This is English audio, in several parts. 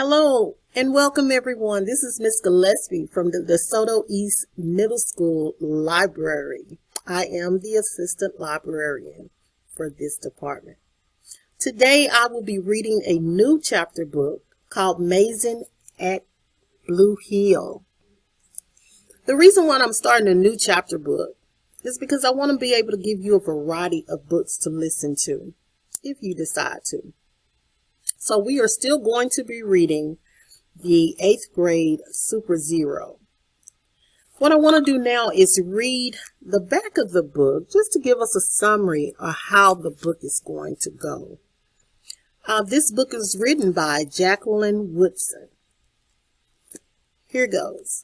Hello and welcome everyone. This is Miss Gillespie from the DeSoto East Middle School Library. I am the assistant librarian for this department. Today I will be reading a new chapter book called Maizon at Blue Hill. The reason why I'm starting a new chapter book is because I want to be able to give you a variety of books to listen to if you decide to. So we are still going to be reading the 8th grade Super Zero. What I want to do now is read the back of the book just to give us a summary of how the book is going to go. This book is written by Jacqueline Woodson. Here goes.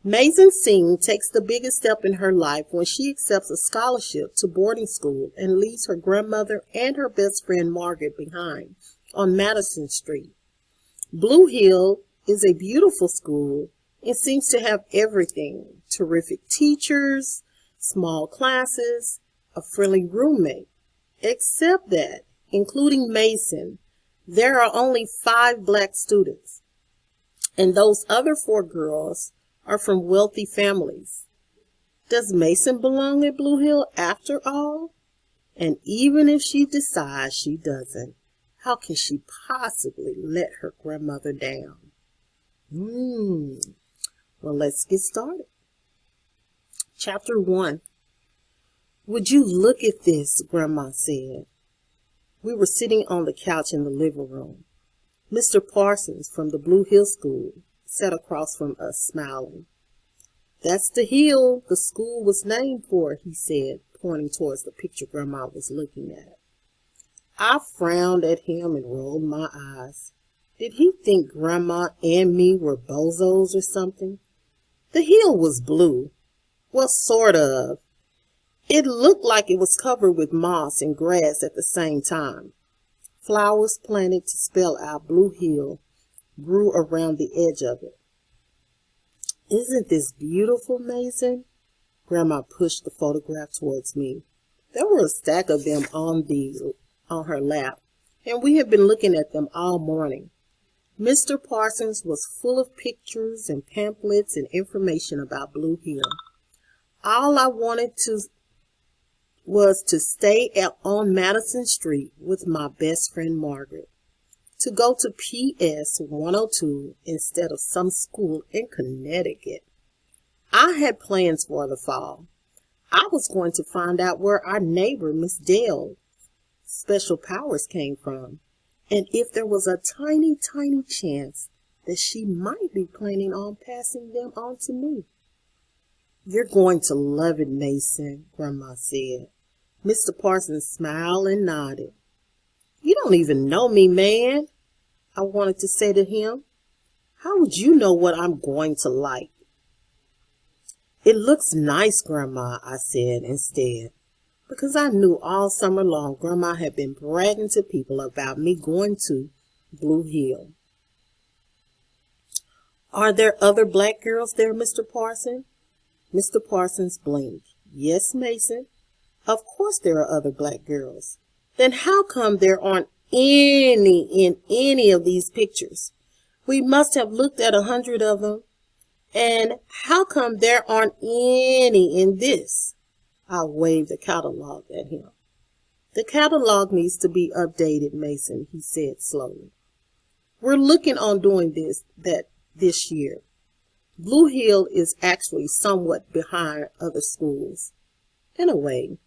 Maizon Singh takes the biggest step in her life when she accepts a scholarship to boarding school and leaves her grandmother and her best friend Margaret behind on Madison Street. Blue Hill is a beautiful school. It seems to have everything: terrific teachers, small classes, a friendly roommate. Except that, including Mason, there are only 5 black students, and those other 4 girls are from wealthy families. Does Mason belong at Blue Hill after all? And even if she decides she doesn't, how can she possibly let her grandmother down? Well, let's get started. Chapter 1. Would you look at this, Grandma said. We were sitting on the couch in the living room. Mr. Parsons from the Blue Hill School sat across from us, smiling. That's the hill the school was named for, he said, pointing towards the picture Grandma was looking at. I frowned at him and rolled my eyes. Did he think Grandma and me were bozos or something? The hill was blue. Well, sort of. It looked like it was covered with moss and grass at the same time. Flowers planted to spell out Blue Hill grew around the edge of it. Isn't this beautiful, Mason? Grandma pushed the photograph towards me. There were a stack of them on her lap, and we had been looking at them all morning. Mr. Parsons was full of pictures and pamphlets and information about Blue Hill. All I wanted was to stay on Madison Street with my best friend Margaret, to go to PS 102 instead of some school in Connecticut. I had plans for the fall. I was going to find out where our neighbor, Miss Dale, special powers came from, and if there was a tiny chance that she might be planning on passing them on to me. You're going to love it, Mason, Grandma said. Mr. Parsons smiled and nodded. You don't even know me, man, I wanted to say to him. How would you know what I'm going to like? It looks nice, Grandma, I said instead, because I knew all summer long Grandma had been bragging to people about me going to Blue Hill. Are there other black girls there, Mr. Parsons? Mr. Parsons blinked. Yes, Mason. Of course there are other black girls. Then how come there aren't any in any of these pictures? We must have looked at 100 of them. And how come there aren't any in this? I waved the catalog at him. The catalog needs to be updated, Mason, he said slowly. We're looking on doing this year. Blue Hill is actually somewhat behind other schools. In a way.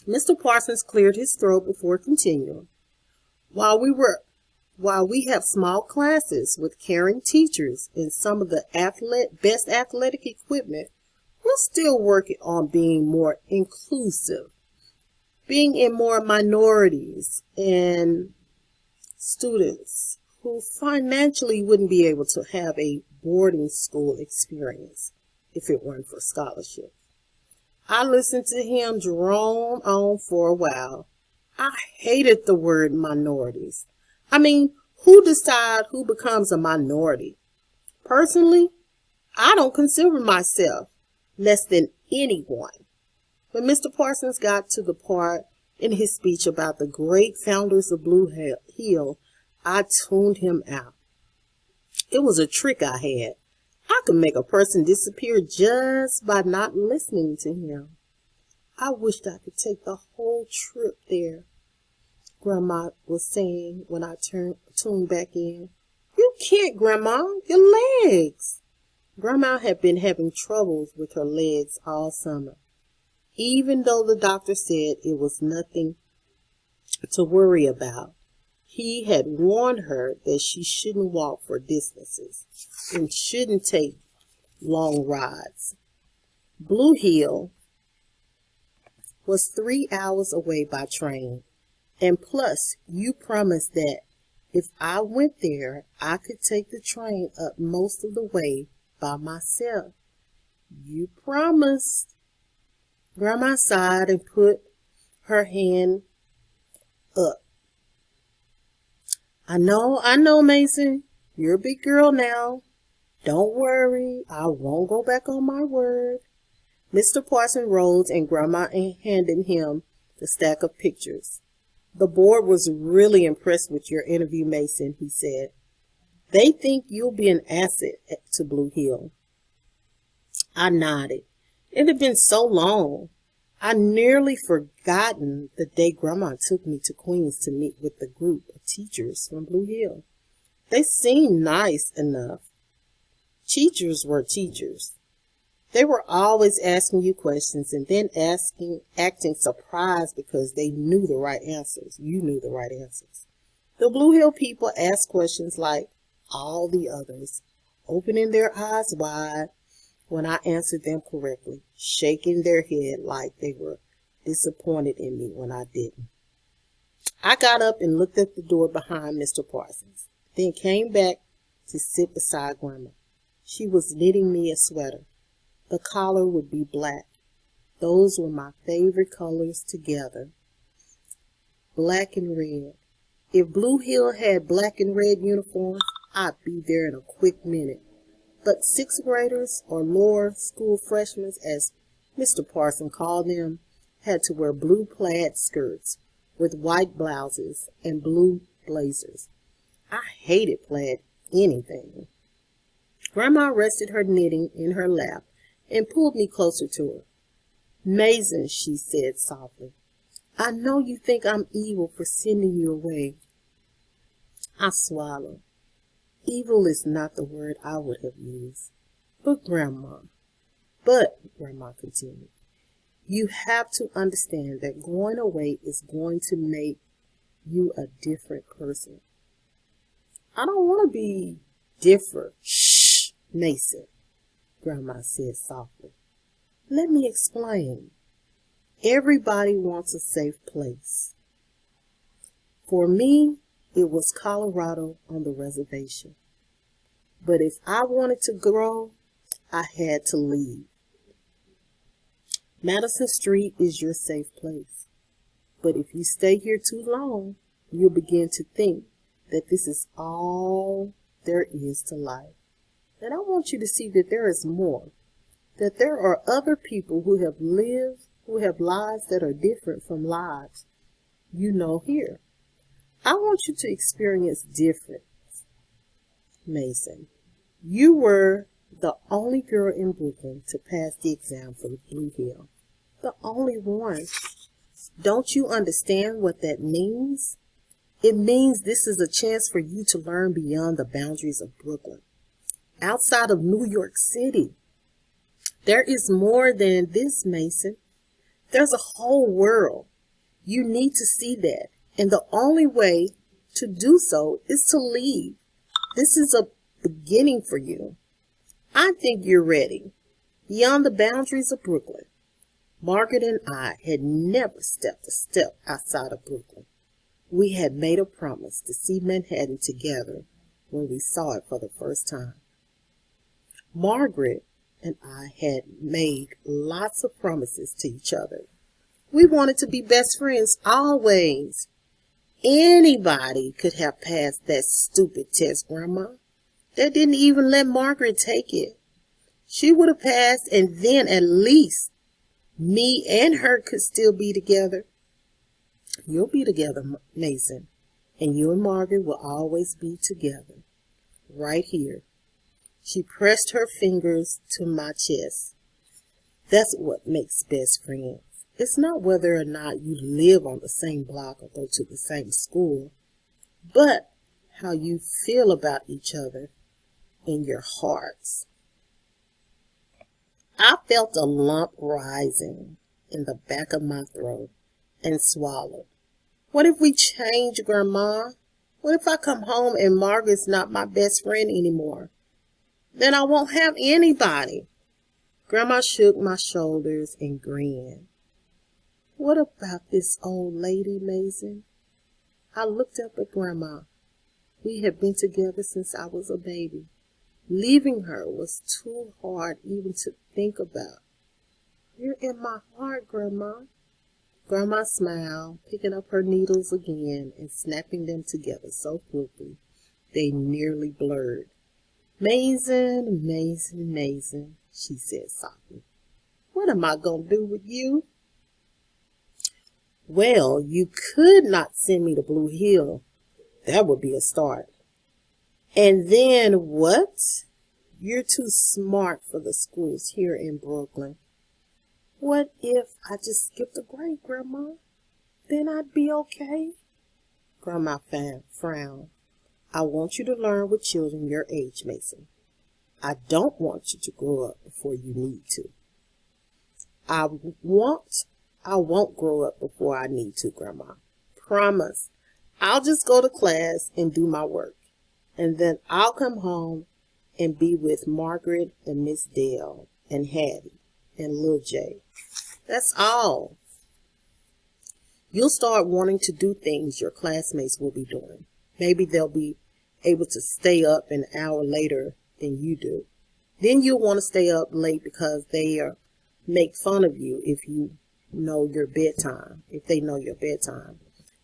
Mr. Parsons cleared his throat before continuing. While we have small classes with caring teachers and some of the best athletic equipment, we're still working on being more inclusive, being in more minorities and students who financially wouldn't be able to have a boarding school experience if it weren't for scholarship. I listened to him drone on for a while. I hated the word minorities. I mean, who decides who becomes a minority? Personally, I don't consider myself less than anyone. When Mr. Parsons got to the part in his speech about the great founders of Blue Hill, I tuned him out. It was a trick I had. I could make a person disappear just by not listening to him. I wished I could take the whole trip there, Grandma was saying when I tuned back in. You can't, Grandma. Your legs. Grandma had been having troubles with her legs all summer, even though the doctor said it was nothing to worry about. He had warned her that she shouldn't walk for distances and shouldn't take long rides. Blue Hill was 3 hours away by train, and plus you promised that if I went there, I could take the train up most of the way by myself. You promised. Grandma sighed and put her hand up. I know, Maizon. You're a big girl now. Don't worry, I won't go back on my word. Mr. Parson rose and Grandma handed him the stack of pictures. The board was really impressed with your interview, Maizon, he said. They think you'll be an asset to Blue Hill. I nodded. It had been so long. I'd nearly forgotten the day Grandma took me to Queens to meet with the group of teachers from Blue Hill. They seemed nice enough. Teachers were teachers. They were always asking you questions and then acting surprised because they knew the right answers. You knew the right answers. The Blue Hill people asked questions like all the others, opening their eyes wide when I answered them correctly, shaking their head like they were disappointed in me when I didn't. I got up and looked at the door behind Mr. Parsons, then came back to sit beside Grandma. She was knitting me a sweater. The collar would be black. Those were my favorite colors together. Black and red. If Blue Hill had black and red uniforms, I'd be there in a quick minute. But sixth graders, or lower school freshmen, as Mr. Parson called them, had to wear blue plaid skirts with white blouses and blue blazers. I hated plaid anything. Grandma rested her knitting in her lap and pulled me closer to her. Maizon, she said softly, I know you think I'm evil for sending you away. I swallowed. Evil is not the word I would have used. But Grandma continued, you have to understand that going away is going to make you a different person. I don't want to be different. Shh, Maizon, Grandma said softly. Let me explain. Everybody wants a safe place. For me, it was Colorado on the reservation. But if I wanted to grow, I had to leave. Madison Street is your safe place. But if you stay here too long, you'll begin to think that this is all there is to life. And I want you to see that there is more. That there are other people who have lives that are different from lives you know here. I want you to experience difference. Maizon, you were the only girl in Brooklyn to pass the exam for Blue Hill. The only one. Don't you understand what that means? It means this is a chance for you to learn beyond the boundaries of Brooklyn. Outside of New York City. There is more than this, Maizon. There's a whole world. You need to see that. And the only way to do so is to leave. This is a beginning for you. I think you're ready. Beyond the boundaries of Brooklyn. Margaret and I had never stepped a step outside of Brooklyn. We had made a promise to see Manhattan together when we saw it for the first time. Margaret and I had made lots of promises to each other. We wanted to be best friends always. Anybody could have passed that stupid test, Grandma. They didn't even let Margaret take it. She would have passed, and then at least me and her could still be together. You'll be together, Maizon, and you and Margaret will always be together, right here She pressed her fingers to my chest. That's what makes best friends. It's not whether or not you live on the same block or go to the same school, but how you feel about each other in your hearts. I felt a lump rising in the back of my throat and swallowed. What if we change, Grandma? What if I come home and Margaret's not my best friend anymore? Then I won't have anybody. Grandma shook my shoulders and grinned. What about this old lady, Maizon? I looked up at Grandma. We had been together since I was a baby. Leaving her was too hard even to think about. You're in my heart, Grandma. Grandma smiled, picking up her needles again and snapping them together so quickly they nearly blurred. Maizon, Maizon, Maizon, she said softly. What am I going to do with you? Well, you could not send me to Blue Hill. That would be a start. And then what? You're too smart for the schools here in Brooklyn. What if I just skipped a grade, Grandma? Then I'd be okay. Grandma frowned. I want you to learn with children your age, Maizon. I don't want you to grow up before you need to. I won't grow up before I need to, Grandma. Promise. I'll just go to class and do my work. And then I'll come home and be with Margaret and Miss Dale and Hattie and Lil J. That's all. You'll start wanting to do things your classmates will be doing. Maybe they'll be able to stay up an hour later than you do. Then you'll want to stay up late because they make fun of you if they know your bedtime.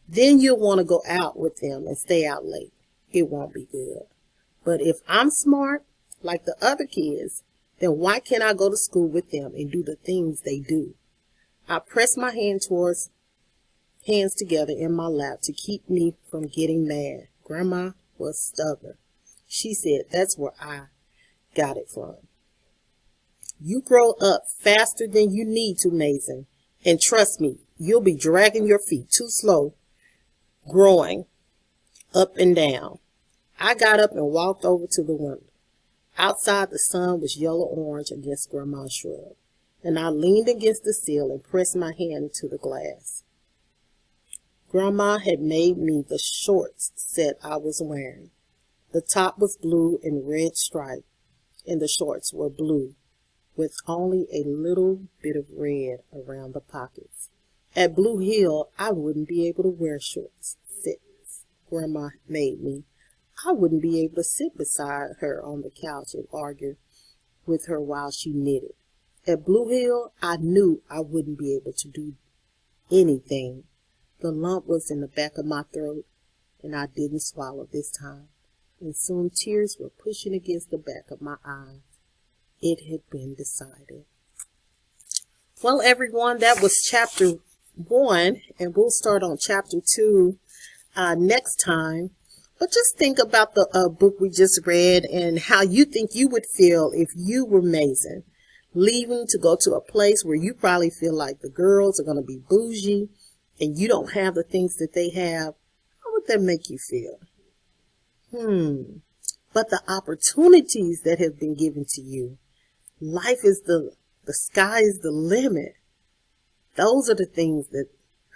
Then you'll want to go out with them and stay out late. It won't be good. But if I'm smart, like the other kids, then why can't I go to school with them and do the things they do? I pressed my hands together in my lap to keep me from getting mad. Grandma was stubborn. She said that's where I got it from. You grow up faster than you need to, Maizon. And trust me, you'll be dragging your feet too slow, growing up and down. I got up and walked over to the window. Outside, the sun was yellow-orange against Grandma's shrub, and I leaned against the sill and pressed my hand into the glass. Grandma had made me the shorts set I was wearing. The top was blue and red striped, and the shorts were blue, with only a little bit of red around the pockets. At Blue Hill, I wouldn't be able to wear shorts sets Grandma made me. I wouldn't be able to sit beside her on the couch and argue with her while she knitted. At Blue Hill, I knew I wouldn't be able to do anything. The lump was in the back of my throat, and I didn't swallow this time. And soon tears were pushing against the back of my eyes. It had been decided. Well, everyone, that was chapter 1, and we'll start on chapter 2 next time. But just think about the book we just read and how you think you would feel if you were Maizon, leaving to go to a place where you probably feel like the girls are going to be bougie and you don't have the things that they have. How would that make you feel? But the opportunities that have been given to you, life is the sky is the limit. Those are the things that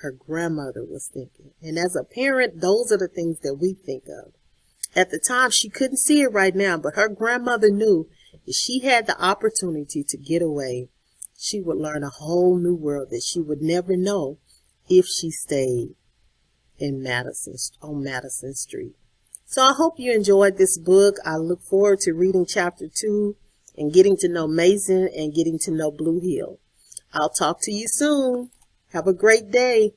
her grandmother was thinking. And as a parent, those are the things that we think of. At the time, she couldn't see it right now, but her grandmother knew if she had the opportunity to get away, she would learn a whole new world that she would never know if she stayed on Madison Street. So I hope you enjoyed this book. I look forward to reading chapter 2 and getting to know Maizon and getting to know Blue Hill. I'll talk to you soon. Have a great day.